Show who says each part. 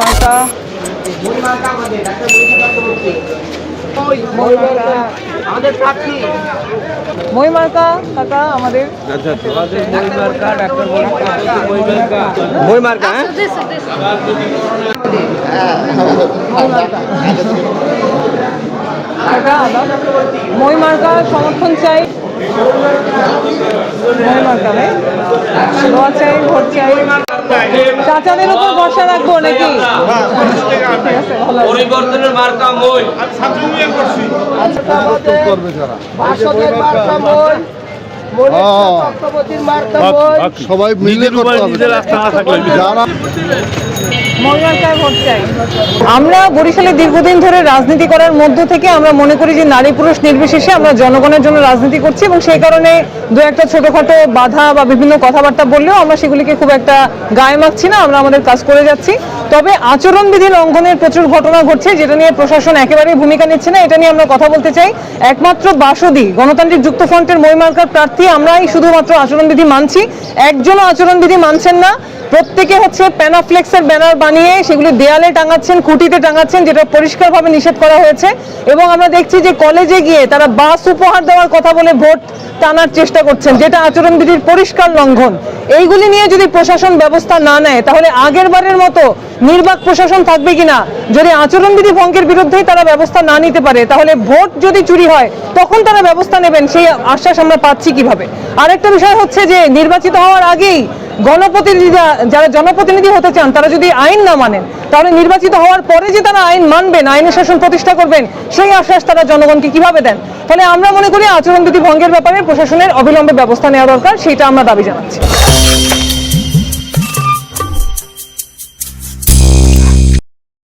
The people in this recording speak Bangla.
Speaker 1: মার্কা, মই মার্কা কাকা আমাদের
Speaker 2: মই মার্কা
Speaker 1: মই মার্কা সমর্থন চাই, মই মার্কা ভাই দোয়া চাই, ভোট চাই। চাচাদের উপর ভরসা রাখবো নাকি?
Speaker 3: পরিবর্তনের মার্কা মই।
Speaker 4: সবাই মিলে
Speaker 1: আমরা বরিশালে দীর্ঘদিন ধরে রাজনীতি করার মধ্য থেকে আমরা মনে করি যে নারী পুরুষ নির্বিশেষে আমরা জনগণের জন্য রাজনীতি করছি এবং সেই কারণে দু একটা ছোটখাটো বাধা বা বিভিন্ন কথাবার্তা বললেও আমরা সেগুলিকে খুব একটা গায়ে মাখছি না, আমরা আমাদের কাজ করে যাচ্ছি। তবে আচরণবিধি লঙ্ঘনের প্রচুর ঘটনা ঘটছে, যেটা নিয়ে প্রশাসন একেবারেই ভূমিকা নিচ্ছে না, এটা নিয়ে আমরা কথা বলতে চাই। একমাত্র বাসদী গণতান্ত্রিক যুক্ত ফ্রন্টের মই মার্কার প্রার্থী আমরাই শুধুমাত্র আচরণবিধি মানছি, একজনও আচরণবিধি মানছেন না। প্রত্যেকে হচ্ছে প্যানাফ্লেক্সের ব্যানার বানিয়ে সেগুলি দেয়ালে টাঙাচ্ছেন, খুঁটিতে টাঙাচ্ছেন, যেটা পরিষ্কারভাবে নিষেধ করা হয়েছে। এবং আমরা দেখছি যে কলেজে গিয়ে তারা বাস উপহার দেওয়ার কথা বলে ভোট টানার চেষ্টা করছেন, যেটা আচরণবিধির পরিষ্কার লঙ্ঘন। এইগুলি নিয়ে যদি প্রশাসন ব্যবস্থা না নেয় তাহলে আগের বারের মতো নির্বাক প্রশাসন থাকবে কিনা। যদি আচরণবিধি ভঙ্গের বিরুদ্ধেই তারা ব্যবস্থা না নিতে পারে তাহলে ভোট যদি চুরি হয় তখন তারা ব্যবস্থা নেবেন, সেই আশ্বাস আমরা পাচ্ছি কিভাবে? আরেকটা বিষয় হচ্ছে যে নির্বাচিত হওয়ার আগেই গণপ্রতিনিধিরা, যারা জনপ্রতিনিধি হতে চান তারা যদি আইন না মানেন তাহলে নির্বাচিত হওয়ার পরে যে তারা আইন মানবেন, আইনের শাসন প্রতিষ্ঠা করবেন, সেই আশ্বাস তারা জনগণকে কিভাবে দেন? ফলে আমরা মনে করি আচরণবিধি ভঙ্গের ব্যাপারে প্রশাসনের অবিলম্বে ব্যবস্থা নেওয়া দরকার, সেটা আমরা দাবি জানাচ্ছি।